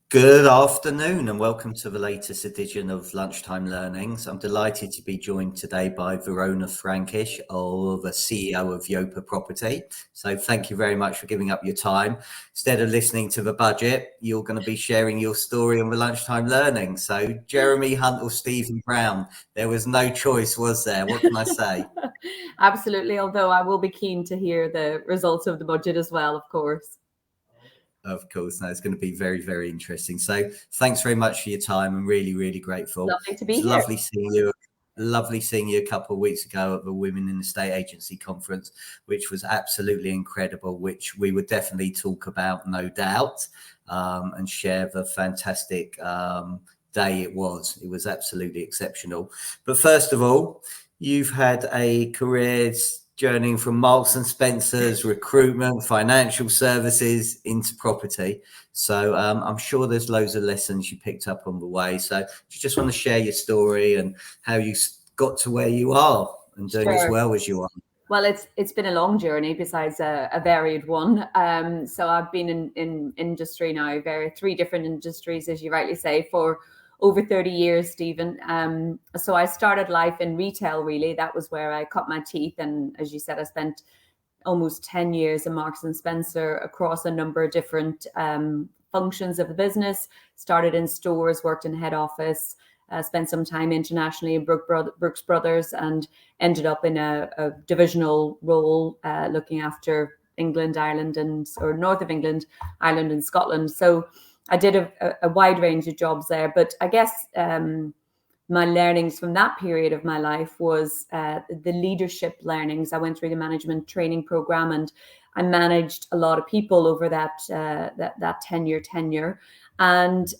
Good afternoon and welcome to the latest edition of Lunchtime Learnings. I'm delighted to be joined today by Verona Frankish, or the CEO of Yopa Property. So thank you very much for giving up your time. Instead of listening to the budget, you're going to be sharing your story on the Lunchtime Learning. So Jeremy Hunt or Stephen Brown, there was no choice, was there? What can I say? Absolutely, although I will be keen to hear the results of the budget as well, of course. Of course, no, it's going to be very, very interesting. So thanks very much for your time. I'm really, really grateful. Lovely to be It's here. lovely seeing you a couple of weeks ago at the Women in the State Agency conference, which was absolutely incredible, which we would definitely talk about, no doubt, and share the fantastic day it was. It was absolutely exceptional. But first of all, you've had a career journeying from Marks and Spencer's, recruitment, financial services into property. So I'm sure there's loads of lessons you picked up on the way. So if you just want to share your story and how you got to where you are and doing as well as you are. Well, it's been a long journey besides a varied one. So I've been in industry now, three different industries, as you rightly say, for over 30 years, Stephen. So I started life in retail, really. That was where I cut my teeth. And as you said, I spent almost 10 years in Marks and Spencer across a number of different functions of the business. Started in stores, worked in head office, spent some time internationally in Brooks Brothers, and ended up in a divisional role looking after England, Ireland, or north of England, Ireland and Scotland. So I did a wide range of jobs there, but I guess my learnings from that period of my life was the leadership learnings. I went through the management training program, and I managed a lot of people over that 10-year tenure, and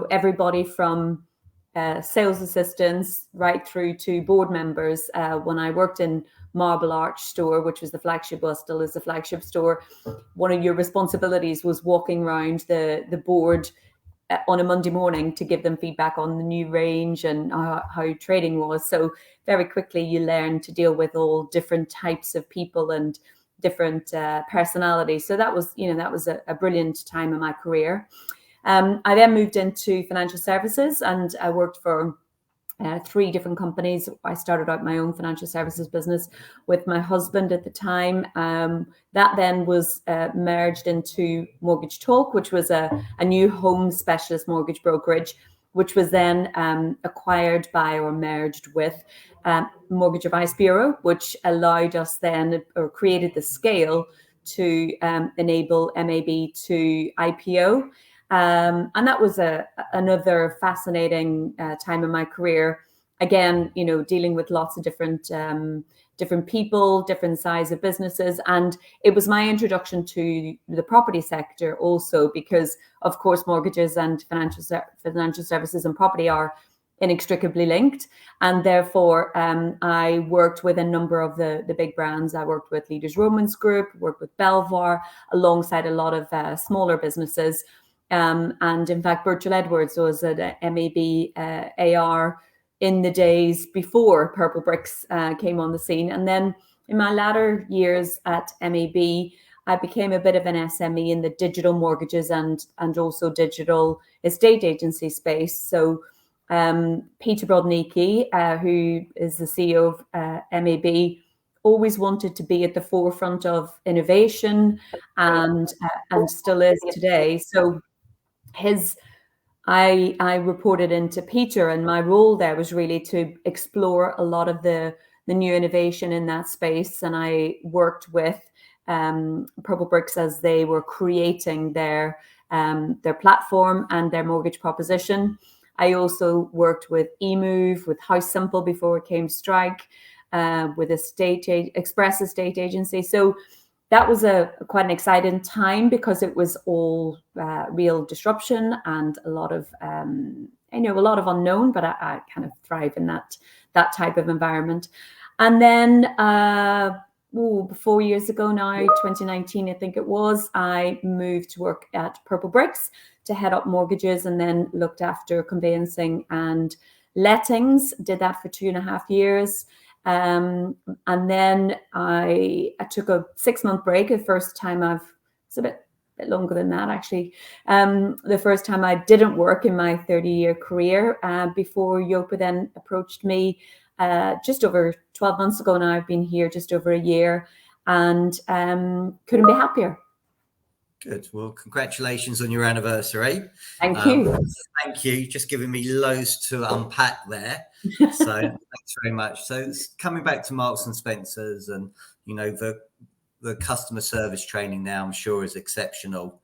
everybody from sales assistants right through to board members. When I worked in Marble Arch store, which was the flagship, well, still is the flagship store, one of your responsibilities was walking around the board on a Monday morning to give them feedback on the new range and how trading was. So very quickly you learn to deal with all different types of people and different personalities. So that was a brilliant time in my career. I then moved into financial services, and I worked for three different companies. I started out my own financial services business with my husband at the time. That then was merged into Mortgage Talk, which was a new home specialist mortgage brokerage, which was then acquired by or merged with Mortgage Advice Bureau, which allowed us then, or created the scale to enable MAB to IPO. And that was another fascinating time in my career. Again, dealing with lots of different people, different size of businesses. And it was my introduction to the property sector also, because of course, mortgages and financial services and property are inextricably linked. And therefore, I worked with a number of the big brands. I worked with Leaders Romans Group, worked with Belvoir, alongside a lot of smaller businesses. And in fact, Birchall Edwards was at MAB AR in the days before Purple Bricks came on the scene. And then in my latter years at MAB, I became a bit of an SME in the digital mortgages and also digital estate agency space. So Peter Brodnicki, who is the CEO of MAB, always wanted to be at the forefront of innovation and still is today. So I reported into Peter, and my role there was really to explore a lot of the new innovation in that space. And I worked with Purple Bricks as they were creating their platform and their mortgage proposition. I also worked with eMove, with House Simple before it came Strike, with Express Estate Agency. So that was quite an exciting time, because it was all real disruption and a lot of a lot of unknown. But I kind of thrive in that type of environment. And then 4 years ago now, 2019, I think it was, I moved to work at Purple Bricks to head up mortgages, and then looked after conveyancing and lettings. Did that for 2.5 years. And then I took a 6-month break. The first time it's a bit bit longer than that, actually. The first time I didn't work in my 30-year career before Yopa then approached me just over 12 months ago now. I've been here just over a year and couldn't be happier. Good. Well, congratulations on your anniversary. Thank you. Thank you. Just giving me loads to unpack there. So thanks very much. So it's coming back to Marks and Spencer's, and you know, the customer service training now, I'm sure, is exceptional.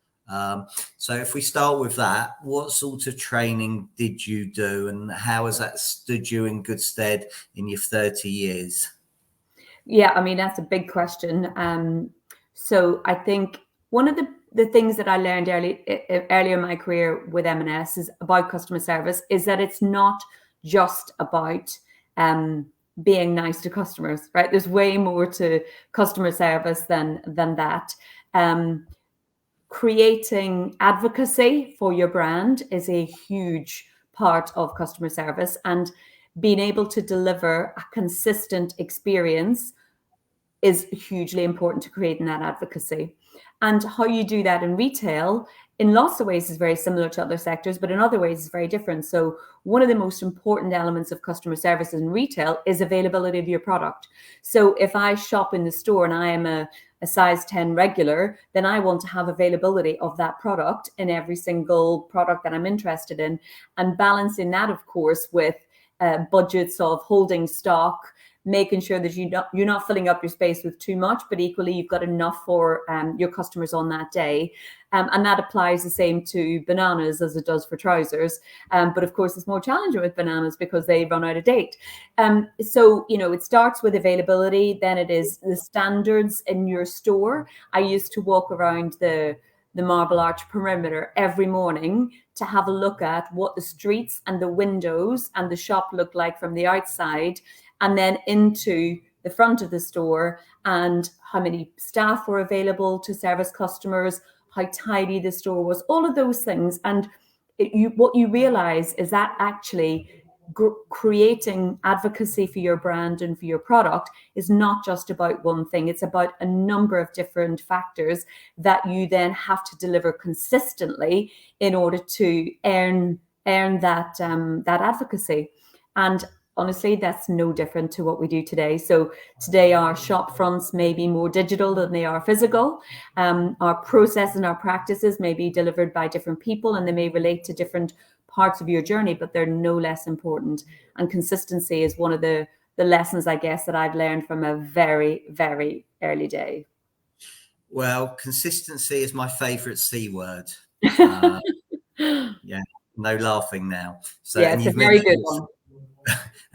So if we start with that, what sort of training did you do, and how has that stood you in good stead in your 30 years? Yeah, I mean, that's a big question. So I think one of the things that I learned earlier in my career with M&S is about customer service is that it's not just about being nice to customers, right? There's way more to customer service than that. Creating advocacy for your brand is a huge part of customer service, and being able to deliver a consistent experience is hugely important to creating that advocacy. And how you do that in retail, in lots of ways, is very similar to other sectors, but in other ways is very different. So one of the most important elements of customer service in retail is availability of your product. So if I shop in the store and I am a size 10 regular, then I want to have availability of that product in every single product that I'm interested in, and balancing that, of course, with budgets of holding stock, making sure that you're not filling up your space with too much, but equally you've got enough for your customers on that day. And that applies the same to bananas as it does for trousers. But of course, it's more challenging with bananas because they run out of date. So, you know, it starts with availability, then it is the standards in your store. I used to walk around the Marble Arch perimeter every morning to have a look at what the streets and the windows and the shop looked like from the outside, and then into the front of the store, and how many staff were available to service customers, how tidy the store was, all of those things. And what you realize is that actually creating advocacy for your brand and for your product is not just about one thing. It's about a number of different factors that you then have to deliver consistently in order to earn that advocacy. And honestly, that's no different to what we do today. So today our shop fronts may be more digital than they are physical. Our process and our practices may be delivered by different people, and they may relate to different parts of your journey, but they're no less important. And consistency is one of the lessons, I guess, that I've learned from a very, very early day. Well, consistency is my favorite C word. Yeah, no laughing now. So, yeah, it's a very good one.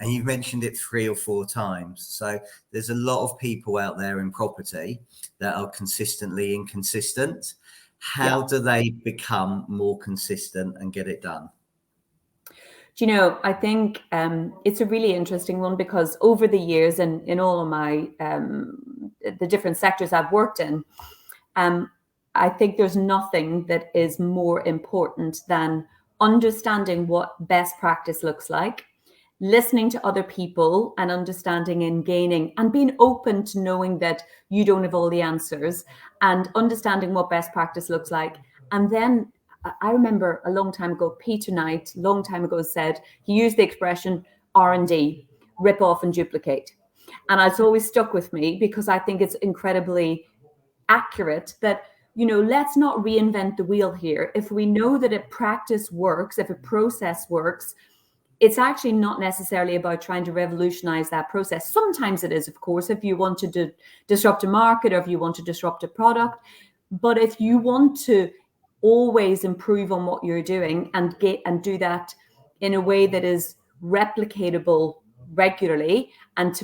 And you've mentioned it 3 or 4 times. So there's a lot of people out there in property that are consistently inconsistent. How do they become more consistent and get it done? Do you know, I think it's a really interesting one, because over the years and in all of my the different sectors I've worked in, I think there's nothing that is more important than understanding what best practice looks like, listening to other people and understanding and gaining, and being open to knowing that you don't have all the answers, and understanding what best practice looks like. And then I remember a long time ago, Peter Knight, long time ago, said, he used the expression R&D, rip off and duplicate. And it's always stuck with me, because I think it's incredibly accurate that, you know, let's not reinvent the wheel here. If we know that a practice works, if a process works, it's actually not necessarily about trying to revolutionize that process. Sometimes it is, of course, if you want to disrupt a market, or if you want to disrupt a product. But if you want to always improve on what you're doing and do that in a way that is replicatable regularly, and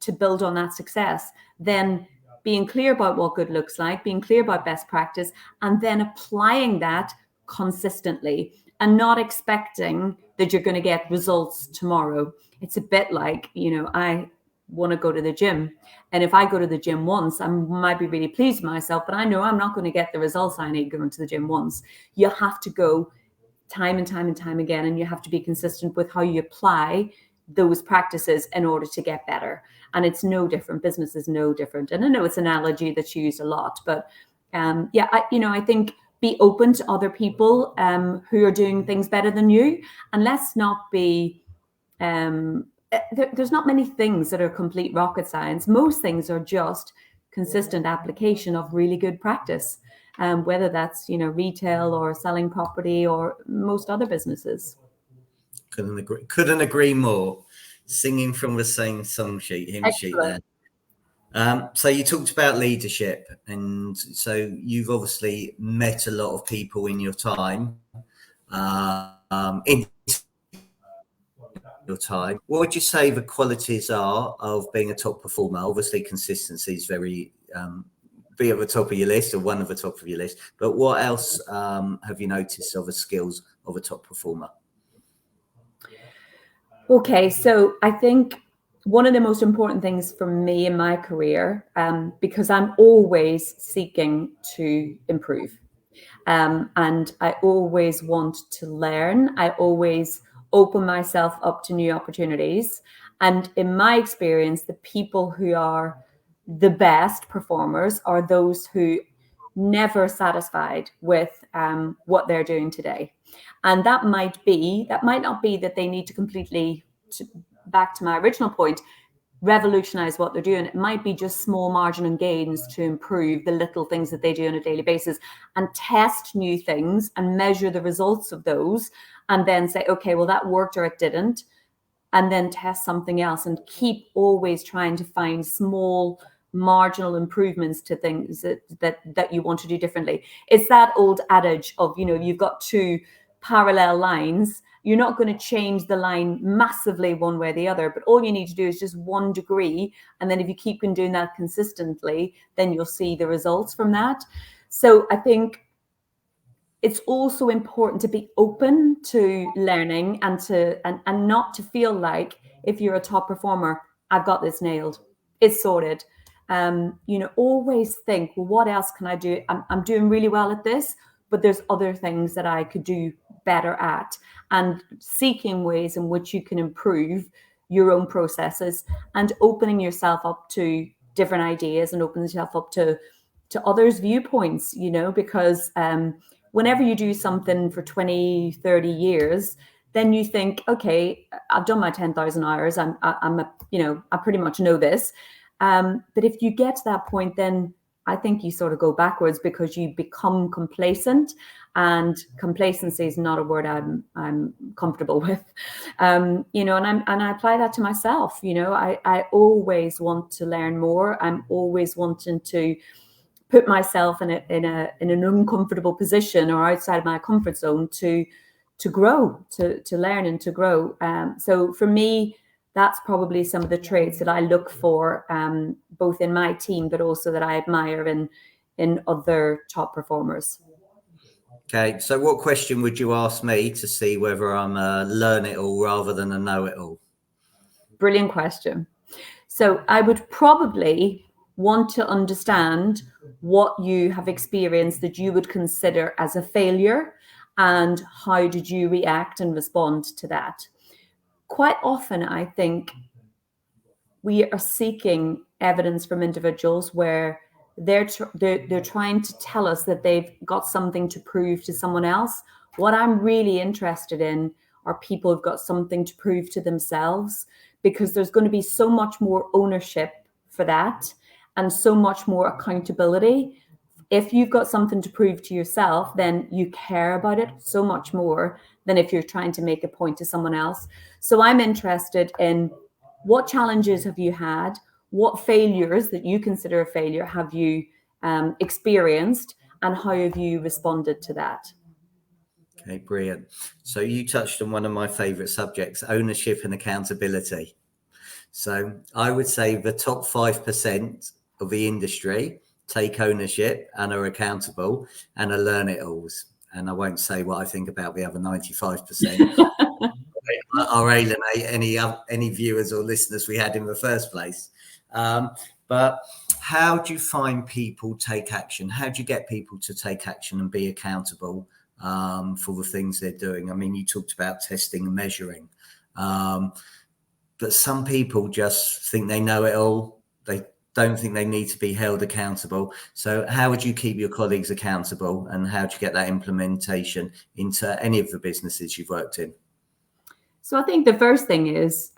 to build on that success, then being clear about what good looks like, being clear about best practice, and then applying that consistently, and not expecting that you're going to get results tomorrow. It's a bit like, you know, I want to go to the gym, and if I go to the gym once, I might be really pleased with myself, but I know I'm not going to get the results I need going to the gym once. You have to go time and time and time again, and you have to be consistent with how you apply those practices in order to get better. And it's no different. Business is no different. And I know it's an analogy that's used a lot, but I think be open to other people who are doing things better than you, and let's not be there's not many things that are complete rocket science. Most things are just consistent application of really good practice, whether that's retail or selling property or most other businesses. Couldn't agree more. Singing from the same song sheet, hymn sheet there. So you talked about leadership, and so you've obviously met a lot of people in your time. What would you say the qualities are of being a top performer? Obviously, consistency is very be at the top of your list, or one of the top of your list. But what else have you noticed of the skills of a top performer? Okay, so I think one of the most important things for me in my career, because I'm always seeking to improve, and I always want to learn. I always open myself up to new opportunities. And in my experience, the people who are the best performers are those who never satisfied with what they're doing today. And that might not be that they need to completely, back to my original point, revolutionize what they're doing. It might be just small marginal gains to improve the little things that they do on a daily basis, and test new things and measure the results of those, and then say, okay, well, that worked or it didn't, and then test something else, and keep always trying to find small marginal improvements to things that you want to do differently. It's that old adage of, you've got two parallel lines. You're not going to change the line massively one way or the other, but all you need to do is just 1 degree. And then if you keep on doing that consistently, then you'll see the results from that. So I think it's also important to be open to learning, and not to feel like, if you're a top performer, I've got this nailed, it's sorted. Always think, well, what else can I do? I'm doing really well at this, but there's other things that I could do better at, and seeking ways in which you can improve your own processes, and opening yourself up to different ideas, and opening yourself up to others' viewpoints, because whenever you do something for 20, 30 years, then you think, okay, I've done my 10,000 hours. I pretty much know this. But if you get to that point, then I think you sort of go backwards, because you become complacent, and complacency is not a word I'm comfortable with. And I apply that to myself. I always want to learn more. I'm always wanting to put myself in an uncomfortable position, or outside of my comfort zone, to grow, to learn and to grow. So for me, that's probably some of the traits that I look for, both in my team, but also that I admire in other top performers. Okay, so what question would you ask me to see whether I'm a learn-it-all rather than a know-it-all? Brilliant question. So I would probably want to understand what you have experienced that you would consider as a failure, and how did you react and respond to that. Quite often, I think we are seeking evidence from individuals where they're trying to tell us that they've got something to prove to someone else. What I'm really interested in are people who've got something to prove to themselves, because there's going to be so much more ownership for that, and so much more accountability. If you've got something to prove to yourself, then you care about it so much more than if you're trying to make a point to someone else. So I'm interested in, what challenges have you had? What failures that you consider a failure have you experienced, and how have you responded to that? Okay, brilliant. So you touched on one of my favorite subjects, ownership and accountability. So I would say the top 5% of the industry take ownership and are accountable and are learn-it-alls. And I won't say what I think about the other 95%. Or alienate any viewers or listeners we had in the first place. But how do you find people take action? How do you get people to take action and be accountable for the things they're doing? I mean, you talked about testing and measuring, but some people just think they know it all. don't think they need to be held accountable. So how would you keep your colleagues accountable, and how do you get that implementation into any of the businesses you've worked in? So I think the first thing is,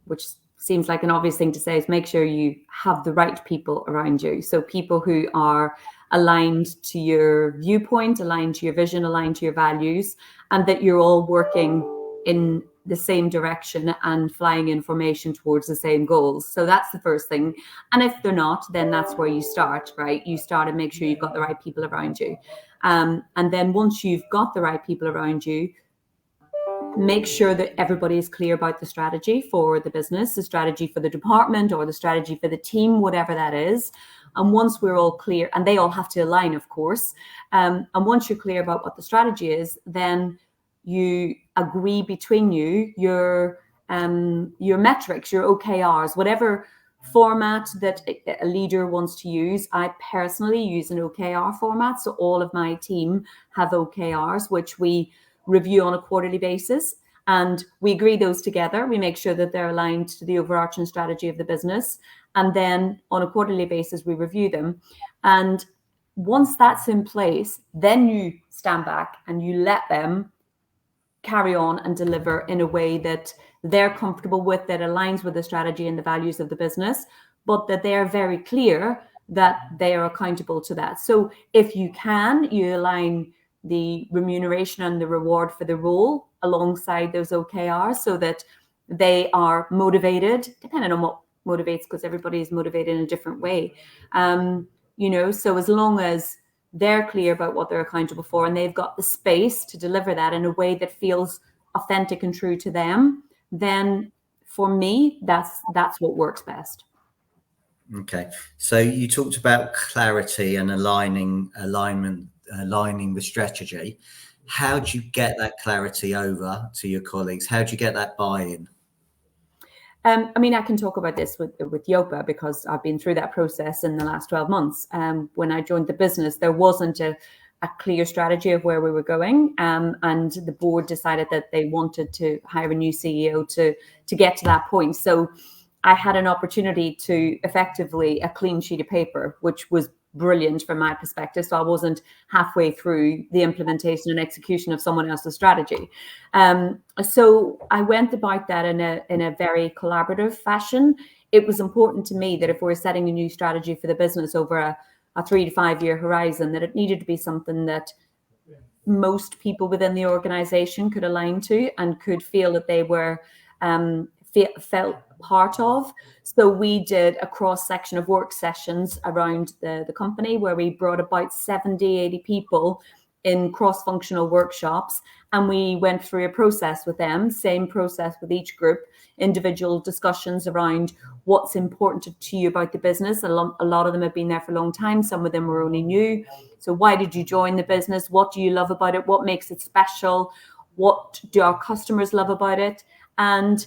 which seems like an obvious thing to say, is make sure you have the right people around you. So people who are aligned to your viewpoint, aligned to your vision, aligned to your values, and that you're all working in the same direction and flying in formation towards the same goals. So that's the first thing. And if they're not, then that's where you start, right? You start and make sure you've got the right people around you. And then once you've got the right people around you, make sure that everybody is clear about the strategy for the business, the strategy for the department, or the strategy for the team, whatever that is. And once we're all clear, and they all have to align, of course, and once you're clear about what the strategy is, then you agree between you your metrics, your OKRs, whatever format that a leader wants to use. I personally use an OKR format, so all of my team have OKRs, which we review on a quarterly basis, and we agree those together. We make sure that they're aligned to the overarching strategy of the business, and then on a quarterly basis we review them. And once that's in place, then you stand back and you let them carry on and deliver in a way that they're comfortable with, that aligns with the strategy and the values of the business, but that they're very clear that they are accountable to that. So if you can, you align the remuneration and the reward for the role alongside those OKRs, so that they are motivated, depending on what motivates, because everybody is motivated in a different way. So as long as they're clear about what they're accountable for and they've got the space to deliver that in a way that feels authentic and true to them, then for me, that's what works best. Okay. So you talked about clarity and aligning the strategy. How do you get that clarity over to your colleagues? How do you get that buy-in? I can talk about this with Yopa, because I've been through that process in the last 12 months. When I joined the business, there wasn't a clear strategy of where we were going, and the board decided that they wanted to hire a new CEO to get to that point. So I had an opportunity to effectively a clean sheet of paper, which was brilliant from my perspective. So I wasn't halfway through the implementation and execution of someone else's strategy. So I went about that in a very collaborative fashion. It was important to me that if we're setting a new strategy for the business over a 3 to 5 year horizon, that it needed to be something that most people within the organization could align to and could feel that they were felt part of. So we did a cross section of work sessions around the company, where we brought about 70-80 people in cross-functional workshops, and we went through a process with them, same process with each group, individual discussions around what's important to you about the business. A lot of them have been there for a long time, some of them were only new. So why did you join the business? What do you love about it? What makes it special? What do our customers love about it? And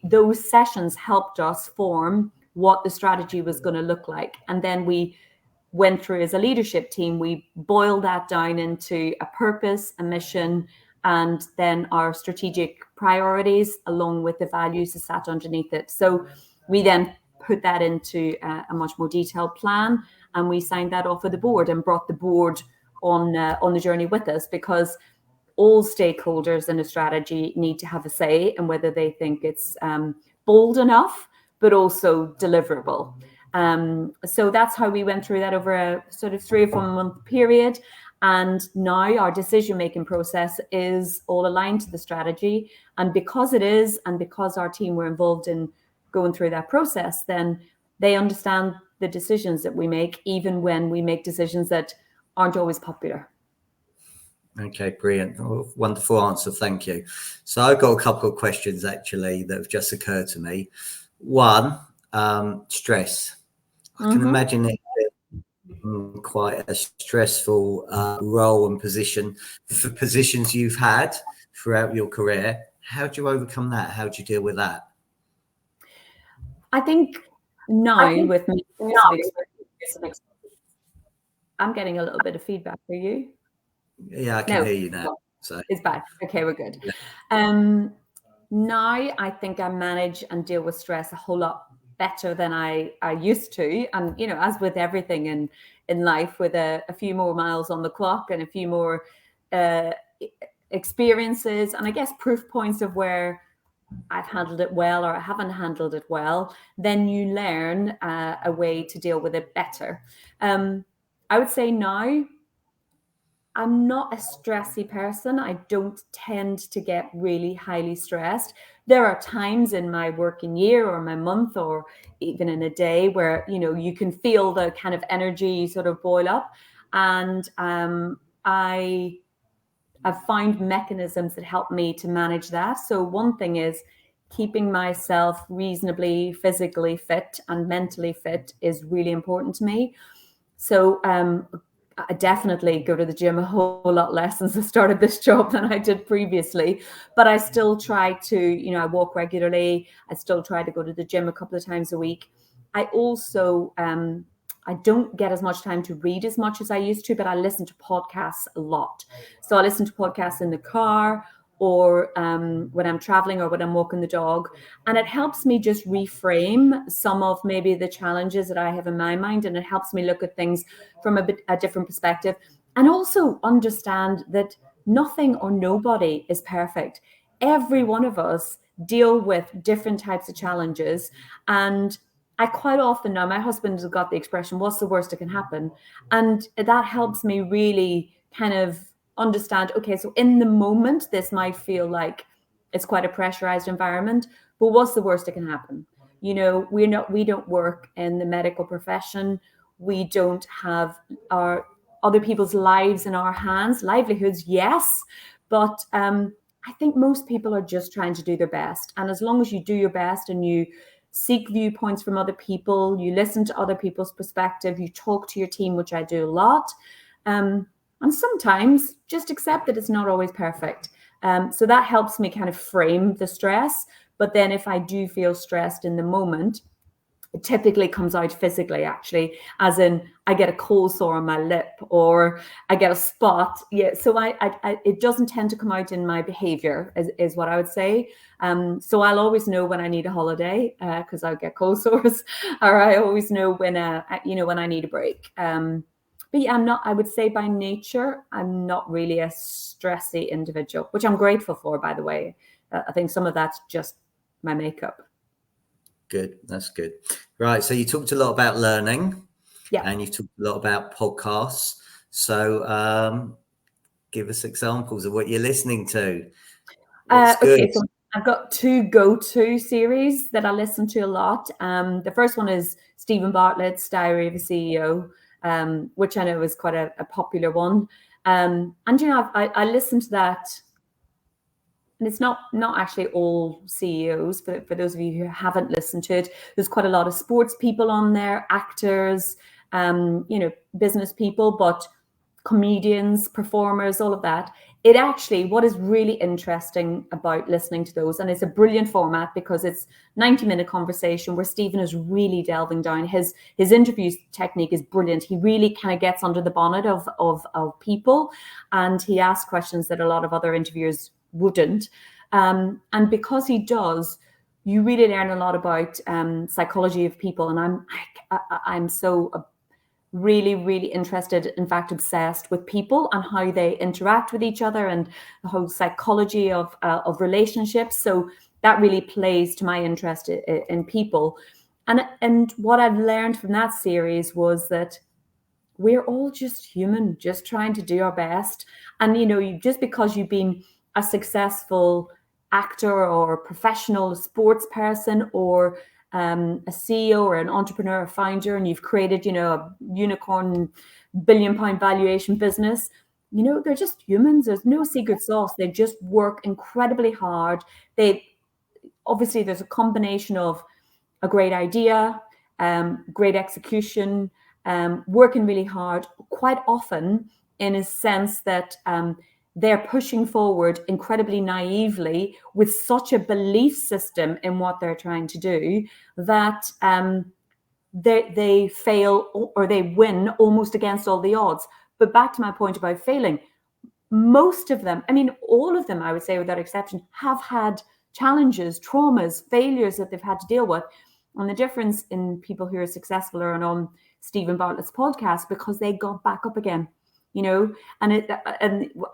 those sessions helped us form what the strategy was going to look like. And then we went through, as a leadership team, we boiled that down into a purpose, a mission, and then our strategic priorities, along with the values that sat underneath it. So we then put that into a much more detailed plan, and we signed that off with the board and brought the board on the journey with us, because all stakeholders in a strategy need to have a say in whether they think it's bold enough, but also deliverable. So that's how we went through that over a sort of 3 or 4 month period. And now our decision-making process is all aligned to the strategy. And because it is, and because our team were involved in going through that process, then they understand the decisions that we make, even when we make decisions that aren't always popular. Okay, brilliant. Wonderful answer. Thank you. So I've got a couple of questions actually that have just occurred to me. One, stress. I can imagine it quite a stressful role and position for positions you've had throughout your career. How do you overcome that? How do you deal with that? I think now with me, I'm getting a little bit of feedback. Are you? Yeah, I can hear you now. So it's back. Okay, we're good. Yeah. Now I think I manage and deal with stress a whole lot better than I used to. And, you know, as with everything in life, with a few more miles on the clock and a few more experiences, and I guess proof points of where I've handled it well or I haven't handled it well, then you learn a way to deal with it better. I would say now I'm not a stressy person. I don't tend to get really highly stressed. There are times in my working year or my month or even in a day where, you know, you can feel the kind of energy sort of boil up. And I've found mechanisms that help me to manage that. So one thing is keeping myself reasonably physically fit and mentally fit is really important to me. So I definitely go to the gym a whole lot less since I started this job than I did previously. But I still try to, you know, I walk regularly. I still try to go to the gym a couple of times a week. I also I don't get as much time to read as much as I used to, but I listen to podcasts a lot. So I listen to podcasts in the car or when I'm traveling or when I'm walking the dog. And it helps me just reframe some of maybe the challenges that I have in my mind. And it helps me look at things from a different perspective. And also understand that nothing or nobody is perfect. Every one of us deal with different types of challenges. And I quite often know my husband has got the expression, what's the worst that can happen? And that helps me really kind of understand, okay, so in the moment, this might feel like it's quite a pressurized environment, but what's the worst that can happen? You know, we don't work in the medical profession. We don't have our other people's lives in our hands. Livelihoods, yes, but I think most people are just trying to do their best. And as long as you do your best and you seek viewpoints from other people, you listen to other people's perspective, you talk to your team, which I do a lot. And sometimes just accept that it's not always perfect. So that helps me kind of frame the stress. But then if I do feel stressed in the moment, it typically comes out physically, actually, as in I get a cold sore on my lip or I get a spot. Yeah, so it doesn't tend to come out in my behavior, is what I would say. So I'll always know when I need a holiday because I'll get cold sores, or I always know when when I need a break. But yeah, I would say by nature, I'm not really a stressy individual, which I'm grateful for, by the way. I think some of that's just my makeup. Good. That's good. Right. So you talked a lot about learning, and you've talked a lot about podcasts. So give us examples of what you're listening to. What's good? Okay, so I've got two go-to series that I listen to a lot. The first one is Stephen Bartlett's Diary of a CEO, which I know is quite a popular one. And you know, I listened to that. And it's not actually all CEOs, but for those of you who haven't listened to it, there's quite a lot of sports people on there, actors, business people, but comedians, performers, all of that. It actually, what is really interesting about listening to those, and it's a brilliant format because it's 90-minute conversation where Stephen is really delving down. His interview technique is brilliant. He really kind of gets under the bonnet of people, and he asks questions that a lot of other interviewers wouldn't. And because he does, you really learn a lot about psychology of people. And I'm so really, really interested, in fact, obsessed with people and how they interact with each other and the whole psychology of relationships. So that really plays to my interest in people. And what I've learned from that series was that we're all just human, just trying to do our best. And, you know, just because you've been a successful actor or professional sports person or a CEO or an entrepreneur or founder, and you've created, you know, a unicorn billion-pound valuation business, you know, they're just humans. There's no secret sauce. They just work incredibly hard. Obviously, there's a combination of a great idea, great execution, working really hard, quite often in a sense that they're pushing forward incredibly naively with such a belief system in what they're trying to do that they fail or they win almost against all the odds. But back to my point about failing, most of them, I mean, all of them, I would say without exception, have had challenges, traumas, failures that they've had to deal with. And the difference in people who are successful are on Stephen Bartlett's podcast because they got back up again, you know. And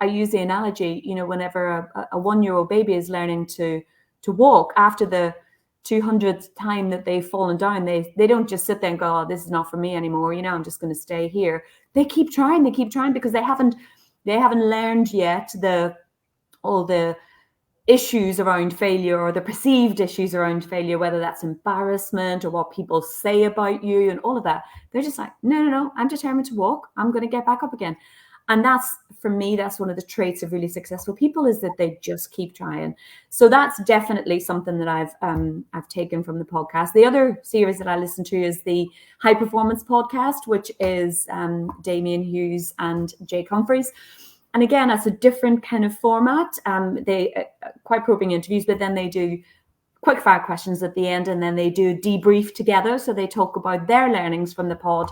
I use the analogy, you know, whenever a 1-year-old baby is learning to walk after the 200th time that they've fallen down, they don't just sit there and go, oh, this is not for me anymore, you know, I'm just going to stay here. They keep trying because they haven't learned yet all the issues around failure, or the perceived issues around failure, whether that's embarrassment or what people say about you and all of that. They're just like, no, I'm determined to walk. I'm going to get back up again. And that's, for me, that's one of the traits of really successful people, is that they just keep trying. So that's definitely something that I've taken from the podcast. The other series that I listen to is the High Performance podcast, which is Damien Hughes and Jake Humphreys. And again, that's a different kind of format. They quite probing interviews, but then they do quick fire questions at the end, and then they do a debrief together. So they talk about their learnings from the pod.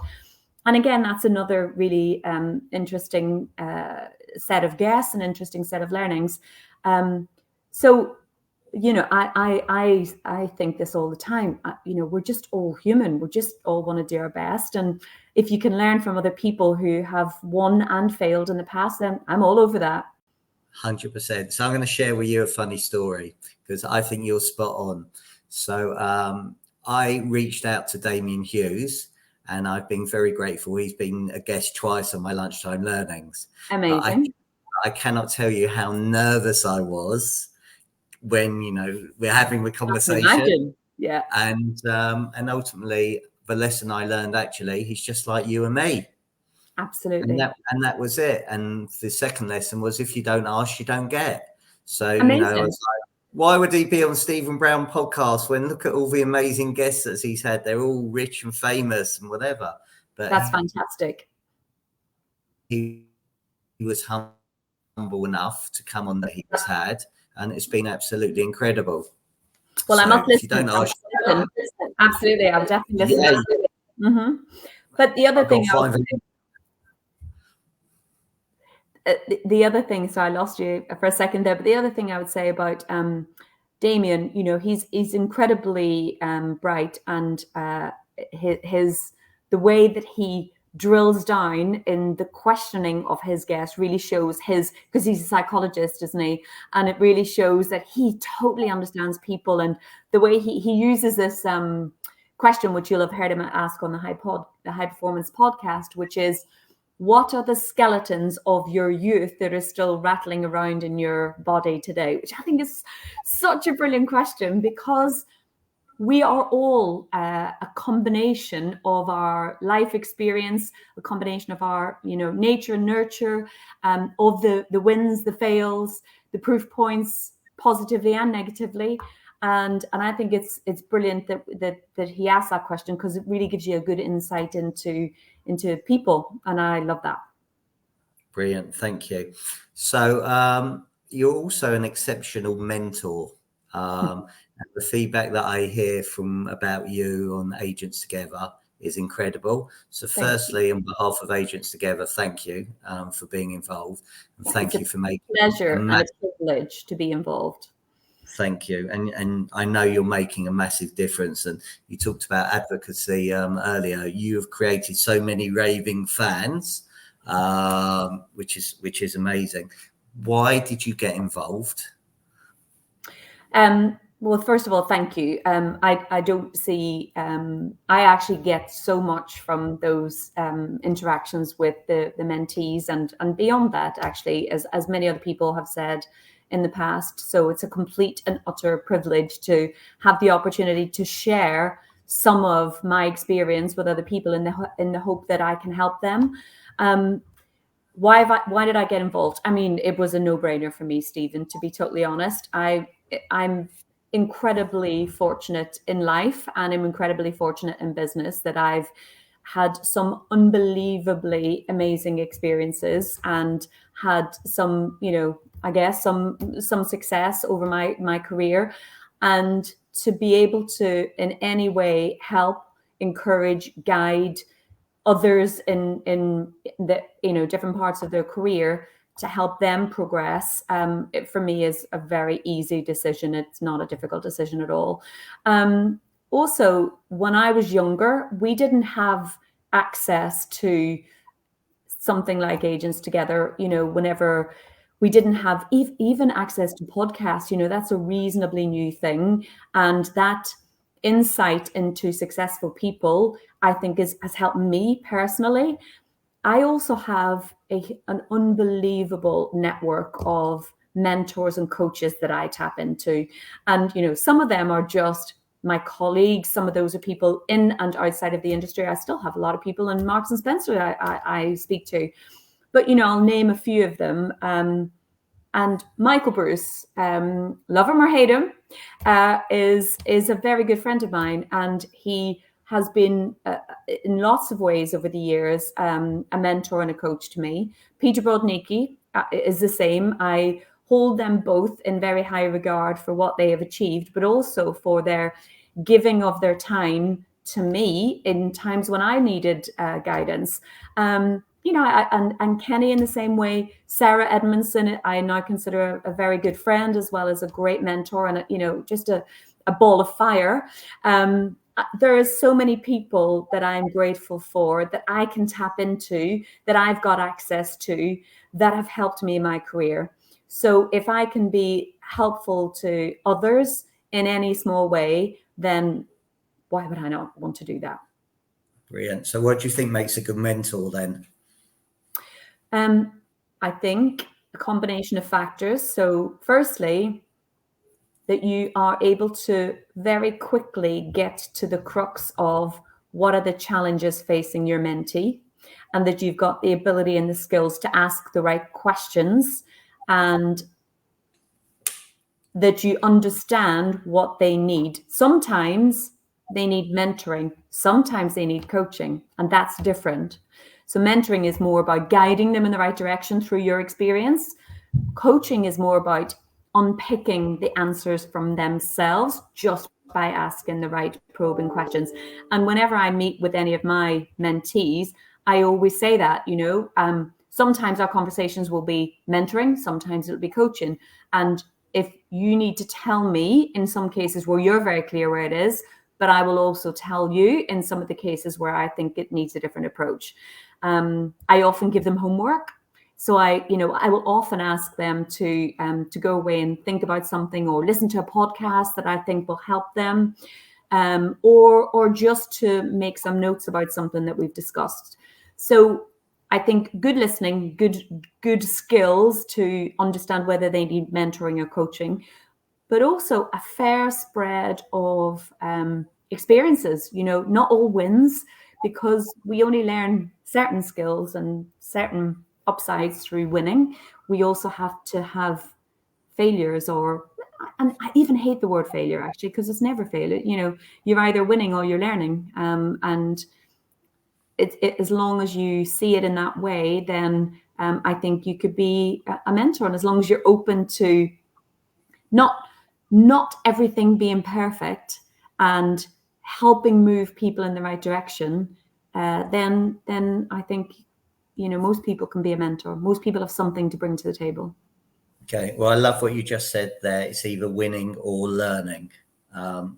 And again, that's another really interesting set of guests, an interesting set of learnings. So, you know, I think this all the time. You know, we're just all human. We just all want to do our best. And if you can learn from other people who have won and failed in the past, then I'm all over that. 100%. So I'm going to share with you a funny story, because I think you're spot on. So I reached out to Damien Hughes, and I've been very grateful. He's been a guest twice on my Lunchtime Learnings. Amazing. I cannot tell you how nervous I was when, you know, we're having the conversation. Yeah. And ultimately, the lesson I learned, actually, he's just like you and me. Absolutely. And that was it. And the second lesson was, if you don't ask, you don't get. So, Amazing. you know, I was like, why would he be on Stephen Brown podcast when look at all the amazing guests that he's had? They're all rich and famous and whatever. But that's fantastic. He was humble enough to come on that he's had, and it's been absolutely incredible. Well, so I must listen. If you don't ask, absolutely, I'll definitely listen. Yeah. Mm-hmm. But the other thing, so I lost you for a second there, but the other thing I would say about Damien, you know, he's incredibly bright, and the way that he drills down in the questioning of his guests really shows because he's a psychologist, isn't he? And it really shows that he totally understands people, and the way he uses this question, which you'll have heard him ask on the High Performance podcast, which is, what are the skeletons of your youth that are still rattling around in your body today? Which I think is such a brilliant question, because we are all a combination of our life experience, a combination of our, you know, nature and nurture, of the wins, the fails, the proof points, positively and negatively. And I think it's brilliant that he asked that question, because it really gives you a good insight into people, and I love that. Brilliant, thank you. So you're also an exceptional mentor. And the feedback that I hear about you on Agents Together is incredible. So firstly, on behalf of Agents Together, thank you for being involved, and thank you for making it a pleasure and a privilege to be involved. Thank you. And I know you're making a massive difference. And you talked about advocacy earlier. You have created so many raving fans, which is amazing. Why did you get involved? Well, first of all, thank you. I don't see, I actually get so much from those interactions with the mentees, and beyond that, actually, as many other people have said in the past. So it's a complete and utter privilege to have the opportunity to share some of my experience with other people in the hope that I can help them. Why did I get involved? I mean, it was a no-brainer for me, Stephen, to be totally honest. I'm incredibly fortunate in life, and I'm incredibly fortunate in business, that I've had some unbelievably amazing experiences and had some, you know, I guess some success over my career, and to be able to in any way help, encourage, guide others in the, you know, different parts of their career, to help them progress, it for me is a very easy decision. It's not a difficult decision at all. also, when I was younger, we didn't have access to something like Agents Together. Whenever we didn't have even access to podcasts, that's a reasonably new thing. And that insight into successful people, I think, has helped me personally. I also have an unbelievable network of mentors and coaches that I tap into. And, some of them are just my colleagues. Some of those are people in and outside of the industry. I still have a lot of people in Marks and Spencer I speak to. But, I'll name a few of them. And Michael Bruce, love him or hate him, is a very good friend of mine. And he has been, in lots of ways over the years, a mentor and a coach to me. Peter Brodnicki is the same. I hold them both in very high regard for what they have achieved, but also for their giving of their time to me in times when I needed guidance. And Kenny in the same way. Sarah Edmondson, I now consider a very good friend, as well as a great mentor and, just a ball of fire. There are so many people that I'm grateful for, that I can tap into, that I've got access to, that have helped me in my career. So if I can be helpful to others in any small way, then why would I not want to do that? Brilliant. So what do you think makes a good mentor then? I think a combination of factors. So firstly, that you are able to very quickly get to the crux of what are the challenges facing your mentee, and that you've got the ability and the skills to ask the right questions, and that you understand what they need. Sometimes they need mentoring, sometimes they need coaching, and that's different. So mentoring is more about guiding them in the right direction through your experience. Coaching is more about unpicking the answers from themselves just by asking the right probing questions. And whenever I meet with any of my mentees, I always say that, sometimes our conversations will be mentoring, sometimes it'll be coaching. And if you need to tell me in some cases where you're very clear where it is, but I will also tell you in some of the cases where I think it needs a different approach. I often give them homework. So I will often ask them to go away and think about something, or listen to a podcast that I think will help them, or just to make some notes about something that we've discussed. So I think good listening, good skills to understand whether they need mentoring or coaching, but also a fair spread of experiences. Not all wins, because we only learn certain skills and certain upsides through winning. We also have to have failures, and I even hate the word failure, actually, because it's never failure. You're either winning or you're learning. And as long as you see it in that way, then I think you could be a mentor. And as long as you're open to not everything being perfect and helping move people in the right direction, then I think, most people can be a mentor. Most people have something to bring to the table. Okay. Well, I love what you just said there. It's either winning or learning,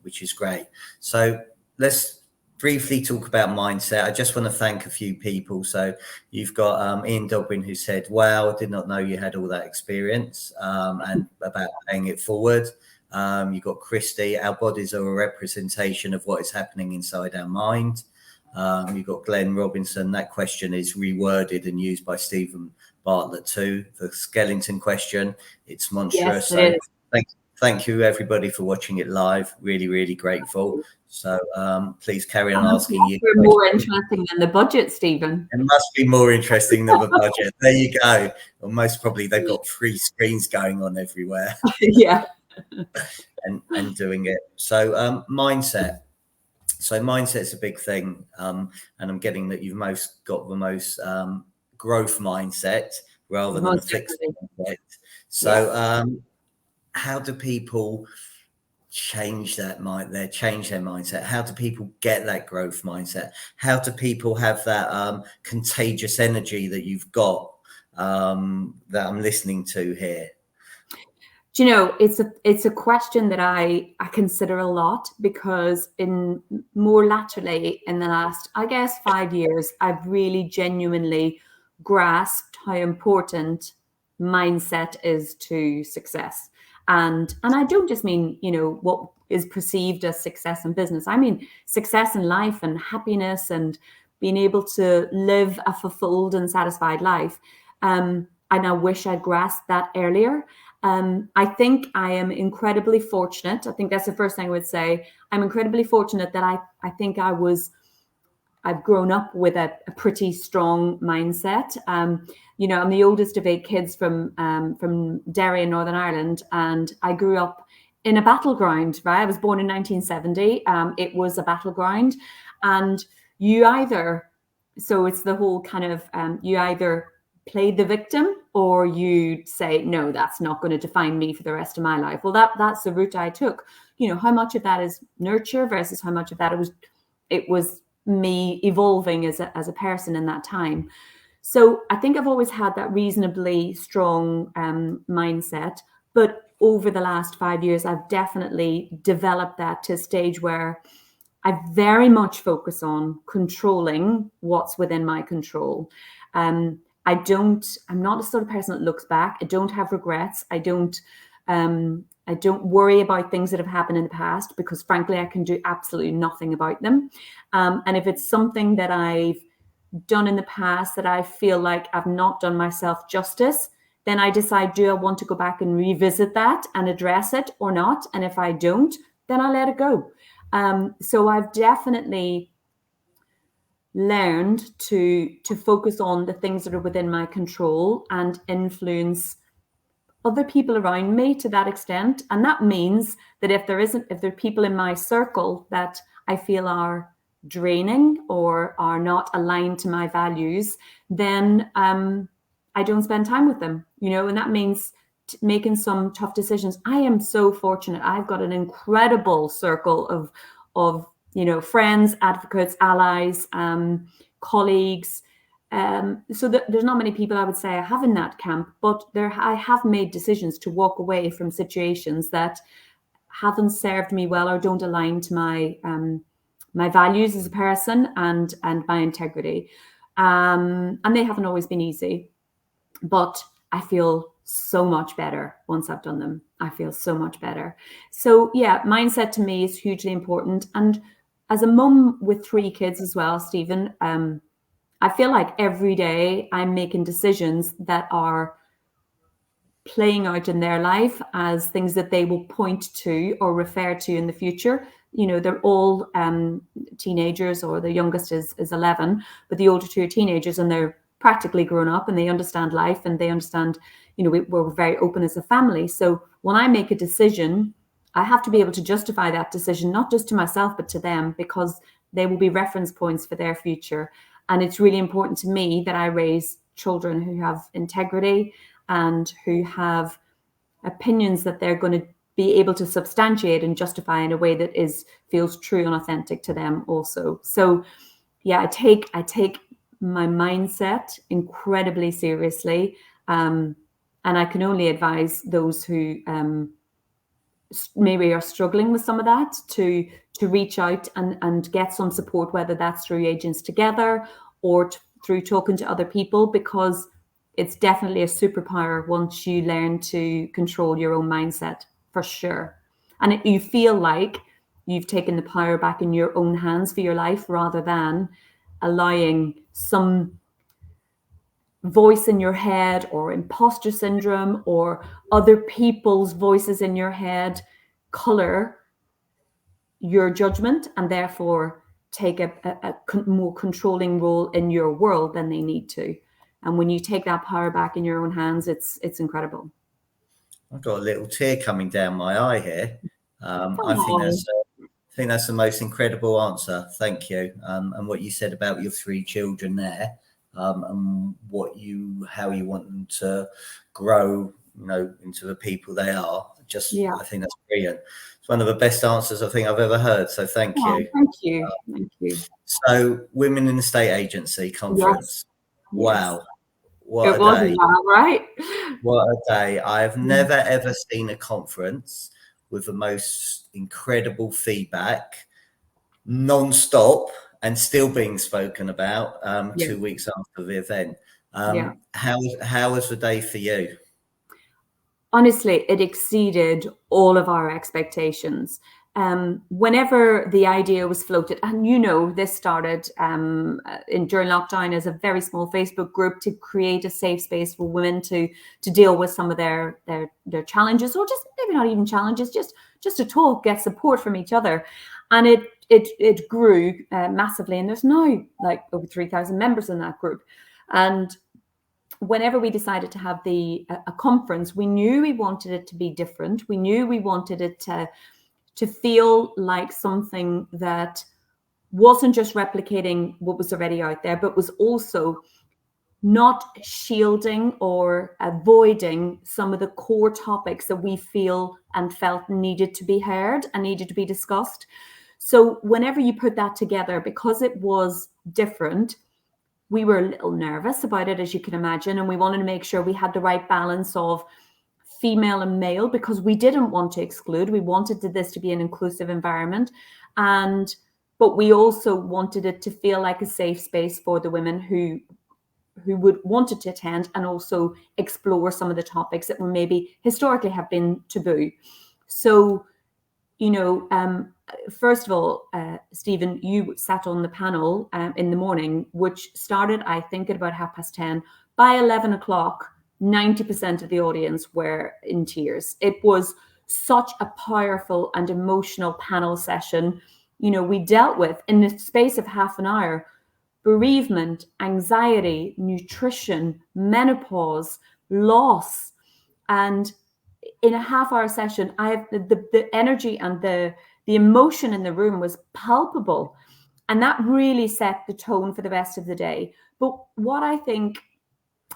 which is great. So let's briefly talk about mindset. I just want to thank a few people. So you've got Ian Dobbin, who said, wow, I did not know you had all that experience, and about paying it forward. You've got Christy, our bodies are a representation of what is happening inside our mind. You've got Glenn Robinson. That question is reworded and used by Stephen Bartlett too. The Skellington question, it's monstrous. Yes, it is. Thank you everybody for watching it live. Really, really grateful. So please carry on asking you. We're more interesting than the budget, Stephen. It must be more interesting than the budget. There you go. Well, most probably they've got 3 screens going on everywhere. Yeah. and doing it. So mindset. So mindset's a big thing, and I'm getting that you've got the most growth mindset rather than a fixed mindset. So how do people change their mindset? How do people get that growth mindset? How do people have that contagious energy that you've got, that I'm listening to here? Do you know, it's a question that I consider a lot, because in more laterally in the last, I guess, 5 years, I've really genuinely grasped how important mindset is to success. And I don't just mean, you know, what is perceived as success in business. I mean success in life and happiness and being able to live a fulfilled and satisfied life. And I wish I'd grasped that earlier. I think I am incredibly fortunate. I think that's the first thing I would say. I'm incredibly fortunate that I think I've grown up with a pretty strong mindset. You know, I'm the oldest of 8 kids from Derry in Northern Ireland, and I grew up in a battleground, right? I was born in 1970. It was a battleground, and you either, so it's the whole kind of, you either play the victim or you say, no, that's not going to define me for the rest of my life. Well, that's the route I took. You know, how much of that is nurture versus how much of that it was me evolving as a person in that time. So I think I've always had that reasonably strong mindset, but over the last 5 years, I've definitely developed that to a stage where I very much focus on controlling what's within my control. I'm not a sort of person that looks back. I don't have regrets. I don't worry about things that have happened in the past, because frankly, I can do absolutely nothing about them. And if it's something that I've done in the past that I feel like I've not done myself justice, then I decide, do I want to go back and revisit that and address it or not? And if I don't, then I let it go. So I've definitely learned to focus on the things that are within my control and influence other people around me to that extent. And that means that if there are people in my circle that I feel are draining or are not aligned to my values, then I don't spend time with them, you know, and that means making some tough decisions. I am so fortunate. I've got an incredible circle of you know, friends, advocates, allies, colleagues. So there's not many people I would say I have in that camp, but I have made decisions to walk away from situations that haven't served me well or don't align to my values as a person and my integrity. And they haven't always been easy, but I feel so much better once I've done them. I feel so much better. So yeah, mindset to me is hugely important. And as a mum with 3 kids as well, Stephen, I feel like every day I'm making decisions that are playing out in their life as things that they will point to or refer to in the future. You know, they're all teenagers, or the youngest is 11, but the older 2 are teenagers, and they're practically grown up and they understand life and they understand, you know, we're very open as a family. So when I make a decision, I have to be able to justify that decision, not just to myself, but to them, because they will be reference points for their future. And it's really important to me that I raise children who have integrity and who have opinions that they're going to be able to substantiate and justify in a way that feels true and authentic to them also. So yeah, I take my mindset incredibly seriously. And I can only advise those who maybe are struggling with some of that to reach out and get some support, whether that's through Agents Together or through talking to other people, because it's definitely a superpower once you learn to control your own mindset, for sure. And you feel like you've taken the power back in your own hands for your life, rather than allowing some voice in your head or imposter syndrome or other people's voices in your head color your judgment, and therefore take a more controlling role in your world than they need to. And when you take that power back in your own hands, it's incredible. I've got a little tear coming down my eye here. I think that's the most incredible answer. Thank you. And what you said about your 3 children there, and how you want them to grow, you know, into the people they are. I think that's brilliant. It's one of the best answers I think I've ever heard. So thank you. Thank you. Thank you. So, Women in the State Agency Conference. Yes. Wow. What It a wasn't day. that, right? What a day. I have never, ever seen a conference with the most incredible feedback, non-stop, and still being spoken about Yeah. 2 weeks after the event. Yeah. How was the day for you? Honestly, it exceeded all of our expectations. Whenever the idea was floated, and this started during lockdown as a very small Facebook group to create a safe space for women to deal with some of their challenges, or just maybe not even challenges, just to talk, get support from each other, and it grew massively. And there's now like over 3,000 members in that group, and whenever we decided to have a conference, we knew we wanted it to be different. We knew we wanted it to feel like something that wasn't just replicating what was already out there, but was also not shielding or avoiding some of the core topics that we feel and felt needed to be heard and needed to be discussed. So whenever you put that together, because it was different, we were a little nervous about it, as you can imagine, and we wanted to make sure we had the right balance of female and male, because we didn't want to exclude. We wanted this to be an inclusive environment, but we also wanted it to feel like a safe space for the women who would wanted to attend, and also explore some of the topics that were maybe historically have been taboo. So, first of all, Stephen, you sat on the panel in the morning, which started, I think, at about 10:30. By 11 o'clock, 90% of the audience were in tears. It was such a powerful and emotional panel session. We dealt with, in the space of half an hour, bereavement, anxiety, nutrition, menopause, loss. And in a half-hour session, I have the energy and the emotion in the room was palpable, and that really set the tone for the rest of the day. But what I think,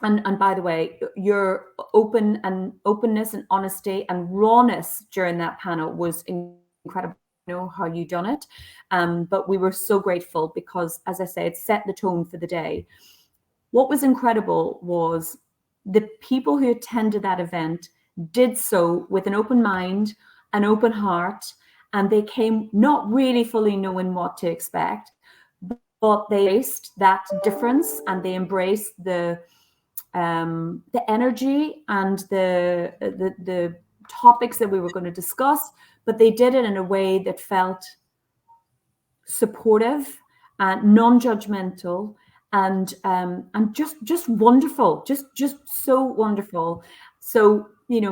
and by the way, your openness and honesty and rawness during that panel was incredible. I know how you done it, but we were so grateful because, as I say, it set the tone for the day. What was incredible was the people who attended that event did so with an open mind, an open heart, and they came not really fully knowing what to expect, but they embraced that difference, and they embraced the energy and the topics that we were going to discuss, but they did it in a way that felt supportive and non-judgmental, and just wonderful, just so wonderful. So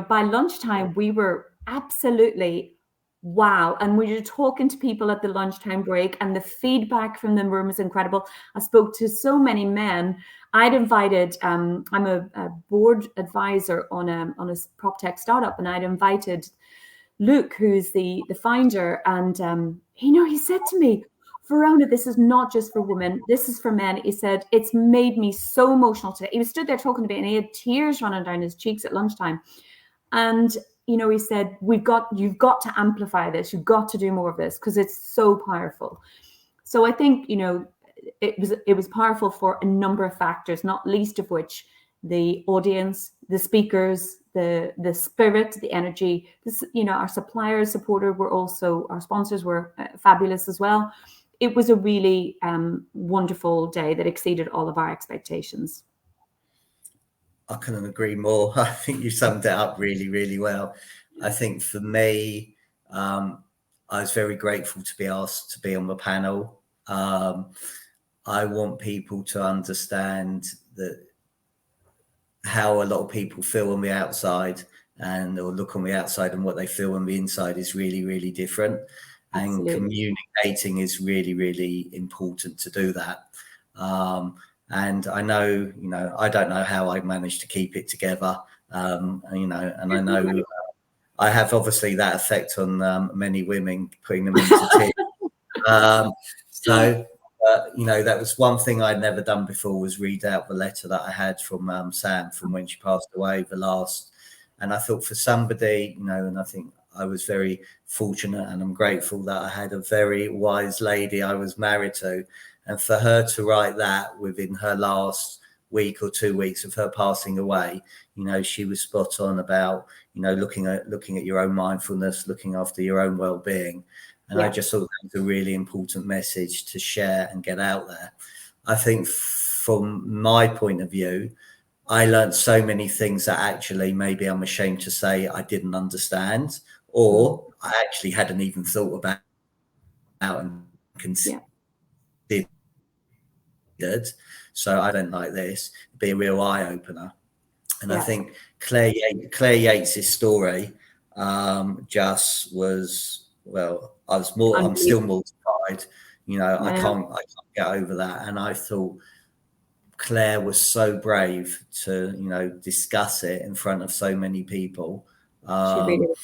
by lunchtime we were absolutely wow, and we were talking to people at the lunchtime break, and the feedback from the room was incredible. I spoke to so many men. I'd invited I'm a board advisor on a prop tech startup, and I'd invited Luke, who's the founder, and he said to me, "Verona, this is not just for women, this is for men." He said, "It's made me so emotional today." He was stood there talking to me, and he had tears running down his cheeks at lunchtime. And he said, you've got to amplify this. You've got to do more of this because it's so powerful. So I think it was powerful for a number of factors, not least of which the audience, the speakers, the spirit, the energy. Our suppliers, supporter were also, our sponsors were fabulous as well. It was a really wonderful day that exceeded all of our expectations. I couldn't agree more. I think you summed it up really, really well. I think for me, I was very grateful to be asked to be on the panel. I want people to understand that how a lot of people feel on the outside or look on the outside, and what they feel on the inside is really, really different. Absolutely. And communicating is really, really important to do that. And I know, I don't know how I managed to keep it together, and I know I have obviously that effect on many women, putting them into tears. So, that was one thing I'd never done before, was read out the letter that I had from Sam from when she passed away, the last. And I thought, for somebody, and I think I was very fortunate, and I'm grateful that I had a very wise lady I was married to. And for her to write that within her last week or 2 weeks of her passing away, she was spot on about, looking at your own mindfulness, looking after your own well-being. And I just thought that was a really important message to share and get out there. I think from my point of view, I learned so many things that actually maybe I'm ashamed to say I didn't understand, or I actually hadn't even thought about and considered. So I don't like this. It'd be a real eye opener. And I think Claire Yates's story just was, well, I'm still mortified. I can't get over that. And I thought Claire was so brave to, discuss it in front of so many people. She really was.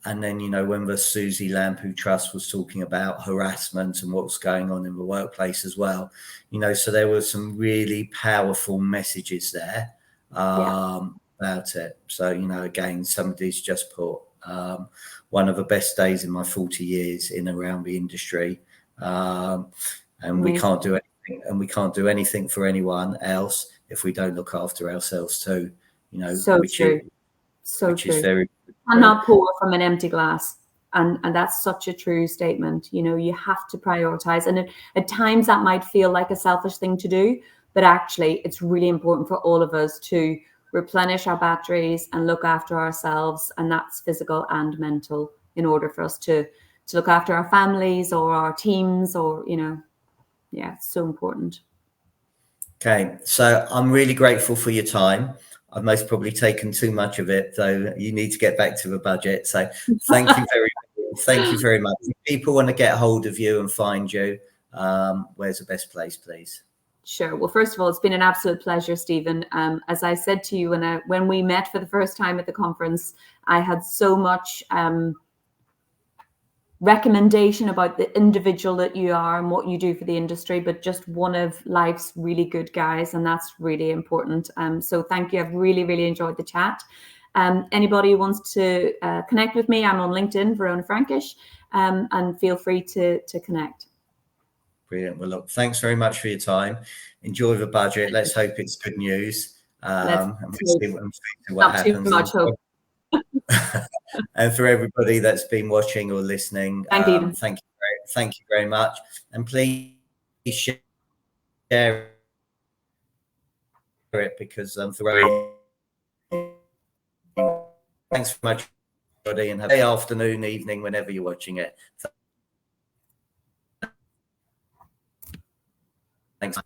And then, when the Susie Lampu Trust was talking about harassment and what's going on in the workplace as well, so there were some really powerful messages there about it. So, again, somebody's just put one of the best days in my 40 years in around the industry. And we can't do anything, and we can't do anything for anyone else if we don't look after ourselves too, which is very. And not pour from an empty glass. And that's such a true statement. You have to prioritize. And at times that might feel like a selfish thing to do, but actually it's really important for all of us to replenish our batteries and look after ourselves. And that's physical and mental, in order for us to look after our families or our teams, or, it's so important. Okay. So I'm really grateful for your time. I've most probably taken too much of it, though. You need to get back to the budget. So thank you very much. If people want to get hold of you and find you, where's the best place, please? Sure. Well, first of all, it's been an absolute pleasure, Stephen. As I said to you when we met for the first time at the conference, I had so much recommendation about the individual that you are and what you do for the industry, but just one of life's really good guys, and that's really important. So thank you. I've really, really enjoyed the chat. Anybody who wants to connect with me, I'm on LinkedIn, Verona Frankish, and feel free to connect. Brilliant. Well, look, thanks very much for your time. Enjoy the budget. Let's hope it's good news. And we'll see what happens. Too much hope. And for everybody that's been watching or listening, thank you very much. And please share it, because thanks very much, everybody, and have a good afternoon, evening, whenever you're watching it. Thanks.